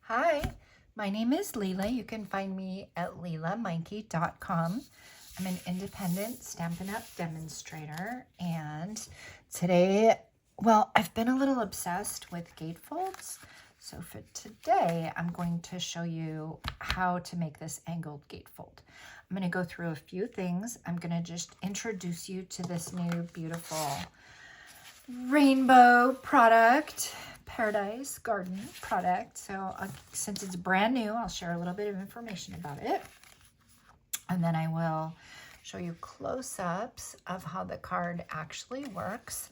Hi, my name is Leela. You can find me at leelameinke.com. I'm an independent Stampin' Up! Demonstrator, and today, well, I've been a little obsessed with gatefolds. So for today, I'm going to show you how to make this angled gatefold. I'm going to go through a few things. I'm going to just introduce you to this new beautiful rainbow product, Paradise Garden product. So since it's brand new, I'll share a little bit of information about it. And then I will show you close-ups of how the card actually works.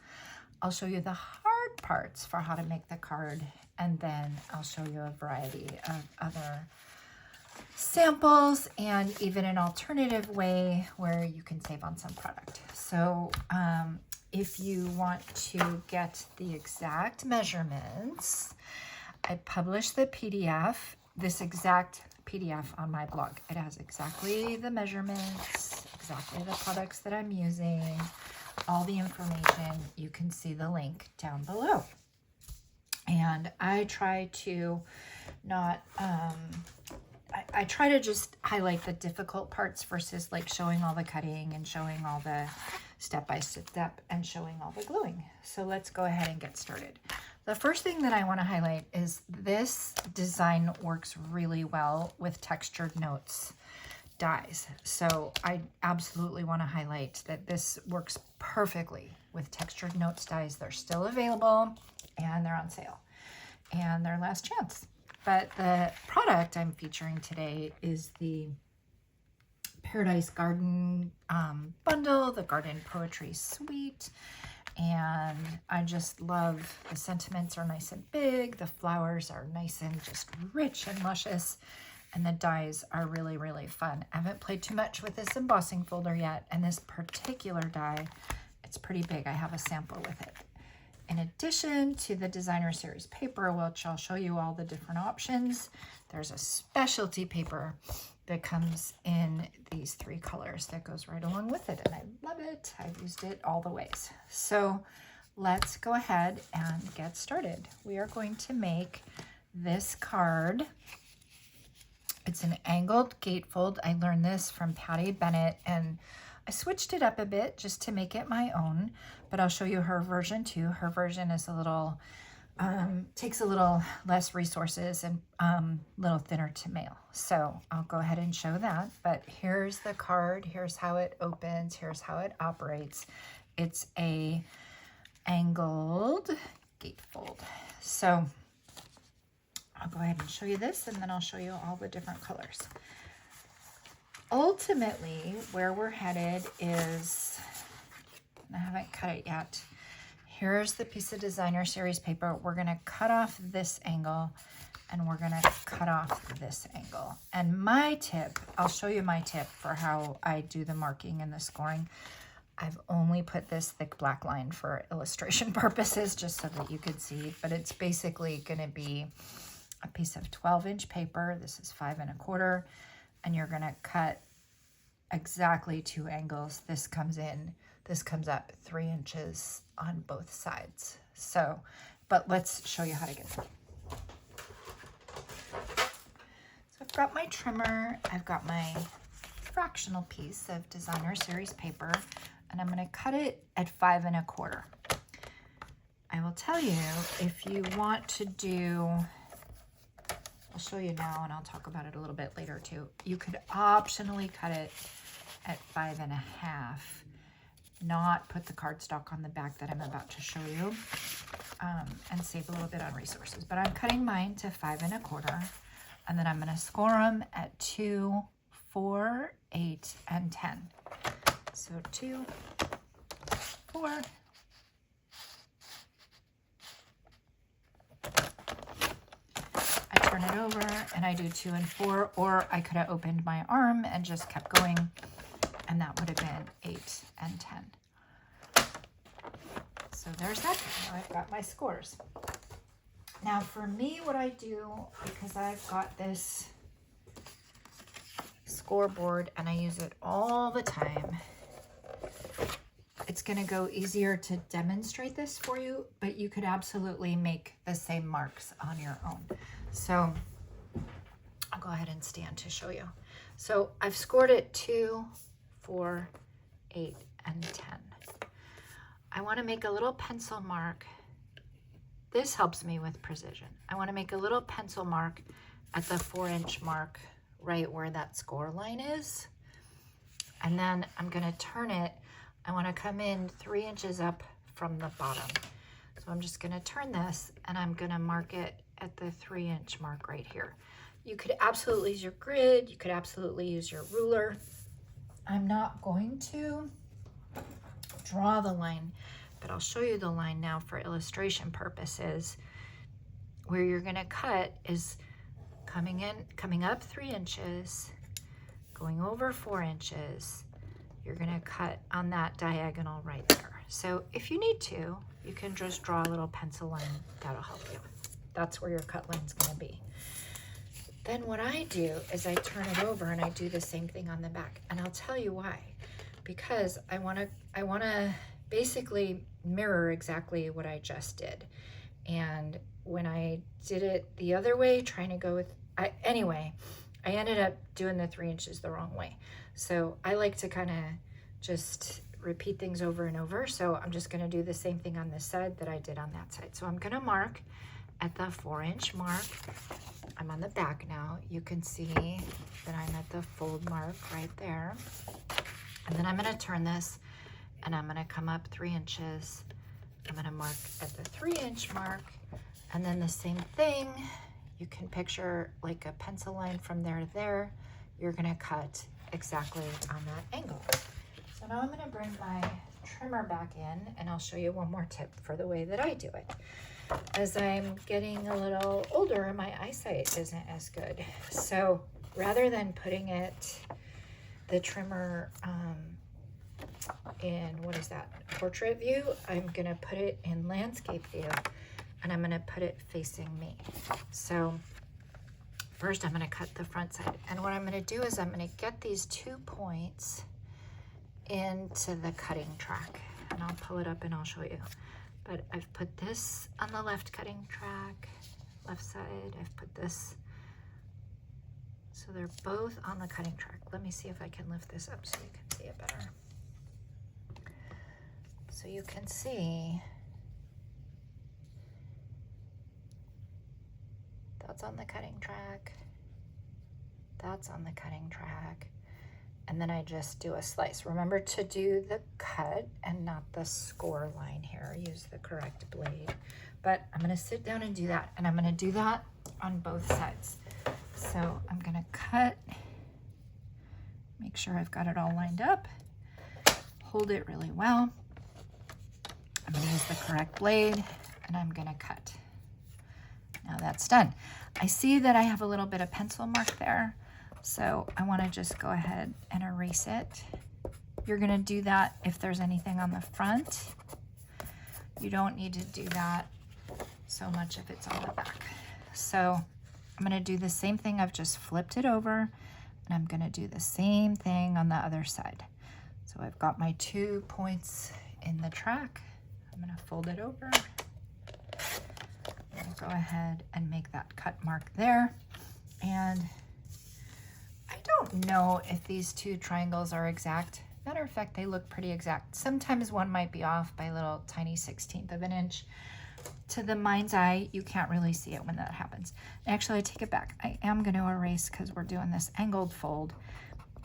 I'll show you the hard parts for how to make the card. And then I'll show you a variety of other samples and even an alternative way where you can save on some product. So if you want to get the exact measurements, I published the PDF, this exact PDF on my blog. It has exactly the measurements, exactly the products that I'm using, all the information. You can see the link down below. And I try to not, I try to just highlight the difficult parts versus like showing all the cutting and showing all the step-by-step and showing all the gluing. So let's go ahead and get started. The first thing that I want to highlight is this design works really well with textured notes dies. So I absolutely want to highlight that this works perfectly with textured notes dies. They're still available and they're on sale and they're last chance. But the product I'm featuring today is the Paradise Garden bundle, the Garden Poetry Suite. And I just love the sentiments are nice and big. The flowers are nice and just rich and luscious. And the dies are really, really fun. I haven't played too much with this embossing folder yet. And this particular die, it's pretty big. I have a sample with it. In addition to the designer series paper, which I'll show you all the different options, there's a specialty paper that comes in these 3 colors that goes right along with it. And I love it. I've used it all the ways. So let's go ahead and get started. We are going to make this card. It's an angled gatefold. I learned this from Patty Bennett and I switched it up a bit just to make it my own, but I'll show you her version too. Her version is a little, takes a little less resources and a little thinner to mail. So I'll go ahead and show that, but here's the card. Here's how it opens. Here's how it operates. It's a angled gatefold. So I'll go ahead and show you this and then I'll show you all the different colors. Ultimately, where we're headed is, I haven't cut it yet. Here's the piece of designer series paper. We're going to cut off this angle and we're going to cut off this angle. And my tip, I'll show you my tip for how I do the marking and the scoring. I've only put this thick black line for illustration purposes just so that you could see, but it's basically going to be a piece of 12-inch paper. This is 5 1/4. And you're gonna cut exactly 2 angles. This comes in, this comes up 3 inches on both sides. So, but let's show you how to get started. So I've got my trimmer, I've got my fractional piece of designer series paper, and I'm gonna cut it at 5 1/4. I will tell you, if you want to do, I'll show you now and I'll talk about it a little bit later too. You could optionally cut it at 5 1/2, not put the cardstock on the back that I'm about to show you, and save a little bit on resources. But I'm cutting mine to 5 1/4, and then I'm gonna score them at 2, 4, 8, and 10. So 2, 4, turn it over and I do 2 and 4, or I could have opened my arm and just kept going and that would have been 8 and 10. So there's that. Now I've got my scores. Now for me, what I do, because I've got this scoreboard and I use it all the time, it's going to go easier to demonstrate this for you, but you could absolutely make the same marks on your own. So go ahead and stand to show you. So I've scored it 2, 4, 8, and 10. I want to make a little pencil mark. This helps me with precision. I want to make a little pencil mark at the 4-inch mark, right where that score line is. And then I'm going to turn it. I want to come in 3 inches up from the bottom. So I'm just going to turn this and I'm going to mark it at the 3-inch mark right here. You could absolutely use your grid. You could absolutely use your ruler. I'm not going to draw the line, but I'll show you the line now for illustration purposes. Where you're going to cut is coming up 3 inches, going over 4 inches. You're going to cut on that diagonal right there. So if you need to, you can just draw a little pencil line. That'll help you. That's where your cut line's going to be. Then what I do is I turn it over and I do the same thing on the back. And I'll tell you why. Because I want to basically mirror exactly what I just did. And when I did it the other way, trying to go with, anyway, I ended up doing the 3 inches the wrong way. So I like to kind of just repeat things over and over. So I'm just going to do the same thing on this side that I did on that side. So I'm going to mark at the 4-inch mark. I'm on the back now. You can see that I'm at the fold mark right there. And then I'm going to turn this and I'm going to come up 3 inches. I'm going to mark at the 3-inch mark. And then the same thing, you can picture like a pencil line from there to there. You're going to cut exactly on that angle. So now I'm going to bring my trimmer back in and I'll show you one more tip for the way that I do it. As I'm getting a little older, my eyesight isn't as good. So rather than putting the trimmer in, what is that, portrait view, I'm going to put it in landscape view and I'm going to put it facing me. So first I'm going to cut the front side. And what I'm going to do is I'm going to get these 2 points into the cutting track. And I'll pull it up and I'll show you. But I've put this on the left cutting track, left side. I've put this. So they're both on the cutting track. Let me see if I can lift this up so you can see it better. So you can see that's on the cutting track. That's on the cutting track. And then I just do a slice. Remember to do the cut and not the score line here. Use the correct blade. But I'm going to sit down and do that. And I'm going to do that on both sides. So I'm going to cut. Make sure I've got it all lined up. Hold it really well. I'm going to use the correct blade. And I'm going to cut. Now that's done. I see that I have a little bit of pencil mark there. So I want to just go ahead and erase it. You're going to do that if there's anything on the front. You don't need to do that so much if it's on the back. So I'm going to do the same thing. I've just flipped it over and I'm going to do the same thing on the other side. So I've got my 2 points in the track. I'm going to fold it over. I'll go ahead and make that cut mark there. And I don't know if these 2 triangles are exact. Matter of fact, they look pretty exact. Sometimes one might be off by a little tiny 1/16 of an inch. To the mind's eye, you can't really see it when that happens. Actually, I take it back. I am going to erase because we're doing this angled fold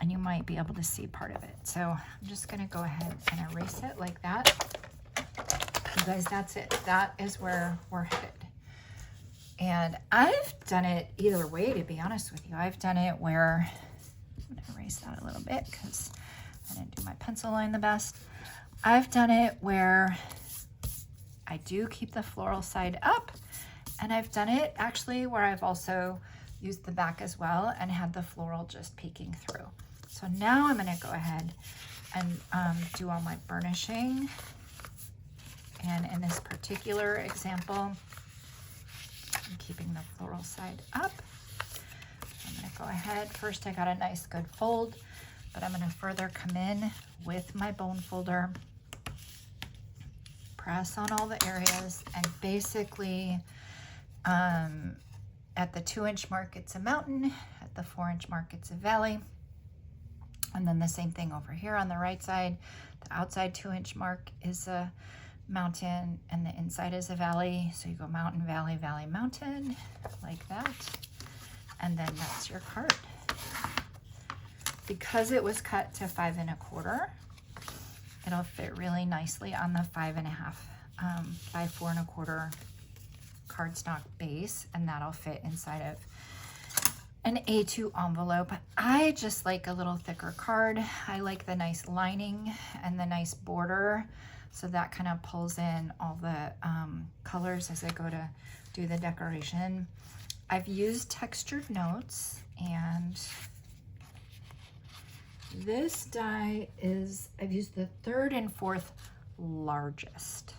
and you might be able to see part of it. So I'm just going to go ahead and erase it like that. You guys, that's it. That is where we're headed. And I've done it either way, to be honest with you. I've done it where, I'm going to erase that a little bit because I didn't do my pencil line the best. I've done it where I do keep the floral side up, and I've done it actually where I've also used the back as well and had the floral just peeking through. So now I'm going to go ahead and do all my burnishing. And in this particular example, I'm keeping the floral side up. I'm going to go ahead. First, I got a nice good fold, but I'm going to further come in with my bone folder, press on all the areas, and basically at the 2-inch mark, it's a mountain. the 4-inch mark, it's a valley. And then the same thing over here on the right side. The outside 2-inch mark is a mountain and the inside is a valley. So you go mountain, valley, valley, mountain, like that. And then that's your card. Because it was cut to 5 1/4, it'll fit really nicely on the 5 1/2 by 4 1/4 cardstock base, and that'll fit inside of an A2 envelope. I just like a little thicker card. I like the nice lining and the nice border, so that kind of pulls in all the colors as I go to do the decoration. I've used textured notes, and this die is, I've used the 3rd and 4th largest.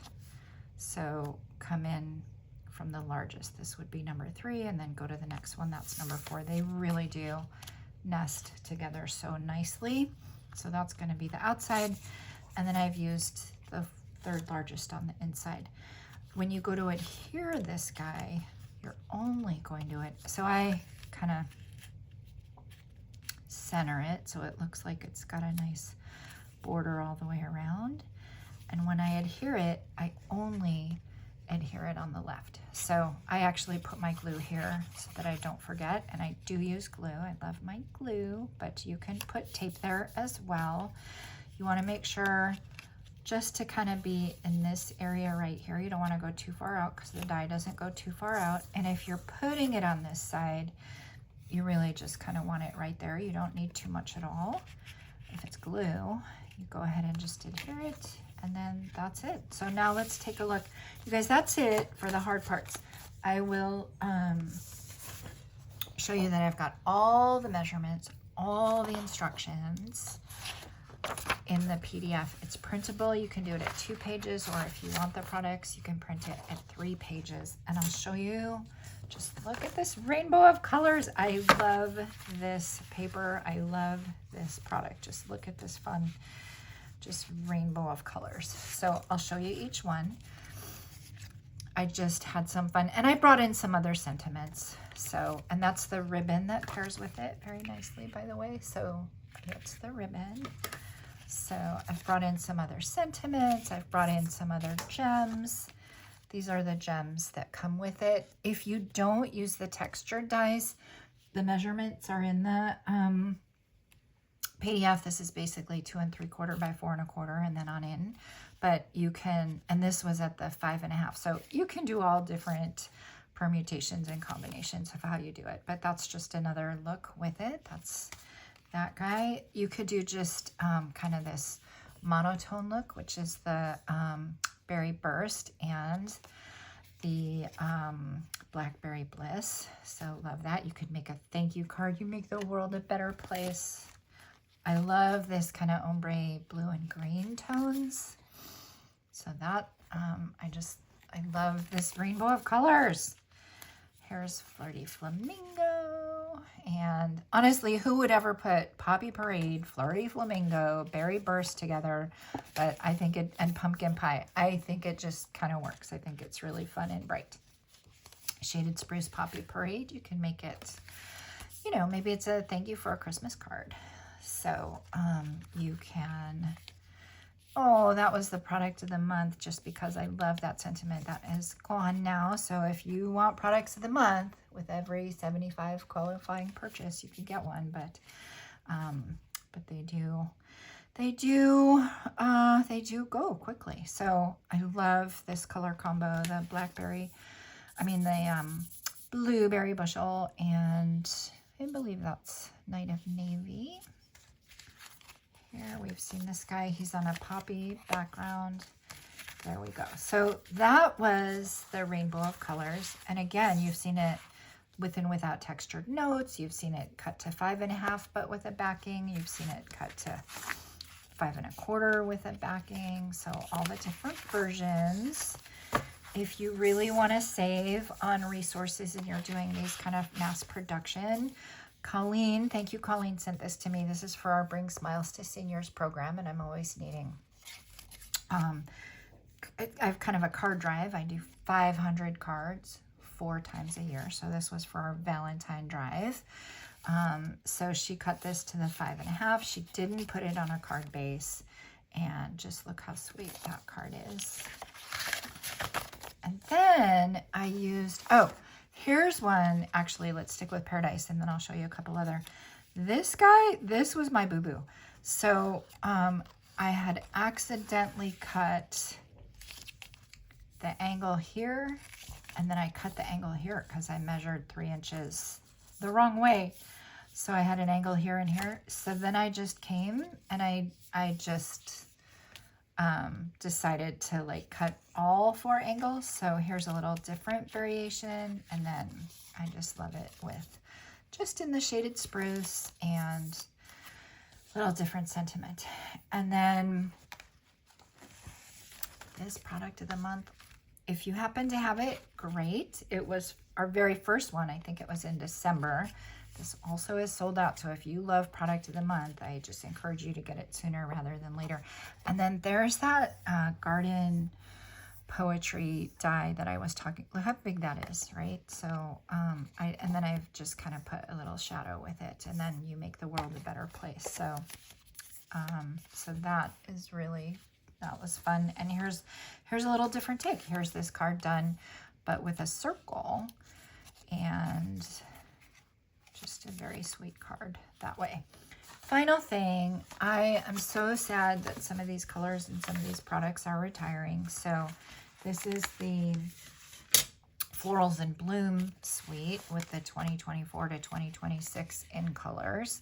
So come in from the largest. This would be number 3, and then go to the next one. That's number 4. They really do nest together so nicely. So that's going to be the outside. And then I've used the 3rd largest on the inside. When you go to adhere this guy, you're only going to so I kind of center it so it looks like it's got a nice border all the way around. And when I adhere it, I only adhere it on the left. So I actually put my glue here so that I don't forget, and I do use glue. I love my glue, but you can put tape there as well. You want to make sure just to kind of be in this area right here. You don't want to go too far out because the die doesn't go too far out. And if you're putting it on this side, you really just kind of want it right there. You don't need too much at all. If it's glue, you go ahead and just adhere it, and then that's it. So now let's take a look. You guys, that's it for the hard parts. I will show you that I've got all the measurements, all the instructions in the PDF. It's printable. You can do it at 2 pages, or if you want the products, you can print it at 3 pages. And I'll show you, just look at this rainbow of colors. I love this paper. I love this product. Just look at this fun, just rainbow of colors. So I'll show you each one. I just had some fun, and I brought in some other sentiments. So, and that's the ribbon that pairs with it very nicely, by the way. So it's the ribbon. So I've brought in some other sentiments. I've brought in some other gems. These are the gems that come with it. If you don't use the textured dies, the measurements are in the PDF. This is basically 2 3/4 by 4 1/4, and then on in. But you can, and this was at the 5 1/2. So you can do all different permutations and combinations of how you do it. But that's just another look with it. That's that guy. You could do just kind of this monotone look, which is the Berry Burst and the Blackberry Bliss. So love that. You could make a thank you card. You make the world a better place. I love this kind of ombre blue and green tones. So that, I love this rainbow of colors. Here's Flirty Flamingo. And honestly, who would ever put Poppy Parade, Flirty Flamingo, Berry Burst together? But I think it, and Pumpkin Pie, I think it just kind of works. I think it's really fun and bright. Shaded Spruce Poppy Parade, you can make it, you know, maybe it's a thank you for a Christmas card. So you can, oh, that was the product of the month, just because I love that sentiment. That is gone now. So if you want products of the month, with every 75 qualifying purchase, you can get one. But they do go quickly. So I love this color combo, the blackberry, the blueberry bushel, and I believe that's Night of Navy. Here we've seen this guy. He's on a poppy background. There we go. So that was the rainbow of colors. And again, you've seen it with and without textured notes. You've seen it cut to 5 1/2, but with a backing. You've seen it cut to 5 1/4 with a backing. So all the different versions. If you really want to save on resources and you're doing these kind of mass production, Colleen, thank you, Colleen, sent this to me. This is for our Bring Smiles to Seniors program, and I'm always needing, I have kind of a card drive. I do 500 cards 4 times a year. So this was for our Valentine drive. So she cut this to the 5.5. She didn't put it on a card base. And just look how sweet that card is. And then I used, oh, here's one. Actually, let's stick with Paradise and then I'll show you a couple other. This guy, this was my boo-boo. So I had accidentally cut the angle here, and then I cut the angle here because I measured 3 inches the wrong way. So I had an angle here and here. So then I just came and I just decided to like cut all 4 angles. So here's a little different variation, and then I just love it with just in the shaded spruce and a little different sentiment. And then this product of the month, if you happen to have it, great. It was our very first one. I think it was in December. This also is sold out. So if you love product of the month, I just encourage you to get it sooner rather than later. And then there's that garden poetry die that I was talking. Look how big that is, right? So and then I've just kind of put a little shadow with it, and then you make the world a better place. So so that is really, that was fun. And here's a little different take. Here's this card done, but with a circle, and just a very sweet card that way. Final thing, I am so sad that some of these colors and some of these products are retiring. So this is the Florals in Bloom suite with the 2024 to 2026 in colors.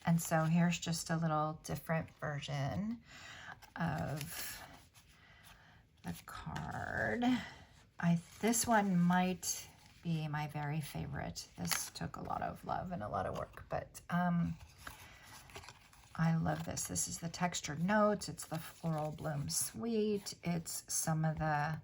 And so here's just a little different version of the card. This one might be my very favorite. This took a lot of love and a lot of work, but I love this. This is the textured notes. It's the Floral Bloom suite. It's some of the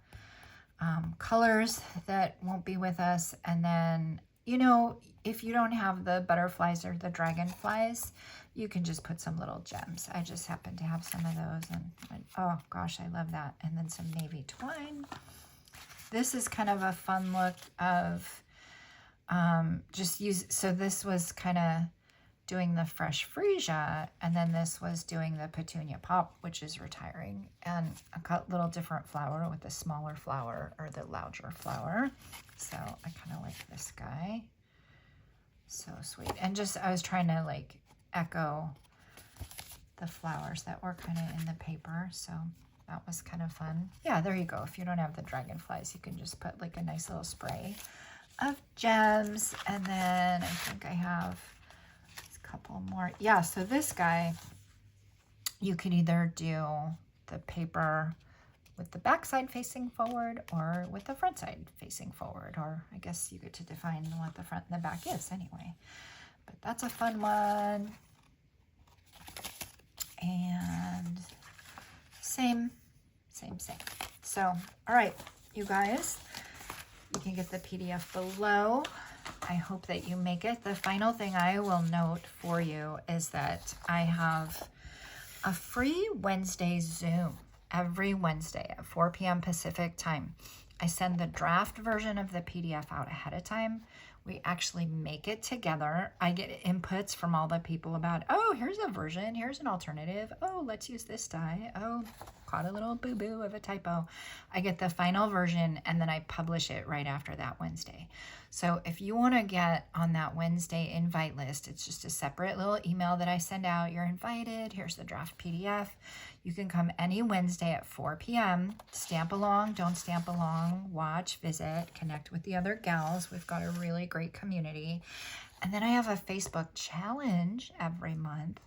colors that won't be with us. And then, you know, if you don't have the butterflies or the dragonflies, you can just put some little gems. I just happen to have some of those, and oh gosh, I love that. And then some navy twine. This is kind of a fun look of so this was kind of doing the fresh freesia, and then this was doing the petunia pop, which is retiring, and a little different flower with the smaller flower or the larger flower. So I kind of like this guy. So sweet. And just, I was trying to like echo the flowers that were kind of in the paper. So that was kind of fun. Yeah, there you go. If you don't have the dragonflies, you can just put like a nice little spray of gems. And then I think I have a couple more. Yeah, so this guy, you could either do the paper with the back side facing forward or with the front side facing forward, or I guess you get to define what the front and the back is anyway. But that's a fun one. And same. So, all right, you guys, you can get the PDF below. I hope that you make it. The final thing I will note for you is that I have a free Wednesday Zoom every Wednesday at 4 p.m. Pacific time. I send the draft version of the PDF out ahead of time. We actually make it together. I get inputs from all the people about, oh, here's a version, here's an alternative. Oh, let's use this die. Oh, caught a little boo-boo of a typo. I get the final version and then I publish it right after that Wednesday. So if you want to get on that Wednesday invite list, it's just a separate little email that I send out. You're invited. Here's the draft PDF. You can come any Wednesday at 4 p.m. Stamp along, don't stamp along, watch, visit, connect with the other gals. We've got a really great community. And then I have a Facebook challenge every month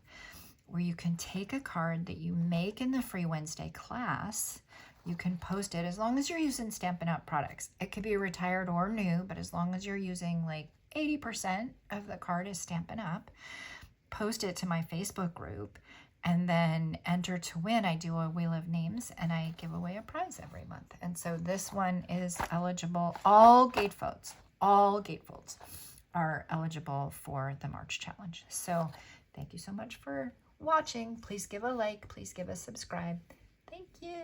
where you can take a card that you make in the free Wednesday class. You can post it as long as you're using Stampin' Up! Products. It could be retired or new, but as long as you're using like 80% of the card is Stampin' Up!, post it to my Facebook group, and then enter to win. I do a wheel of names and I give away a prize every month. And so this one is eligible. All gatefolds are eligible for the March challenge. So thank you so much for watching. Please give a like. Please give a subscribe. Thank you.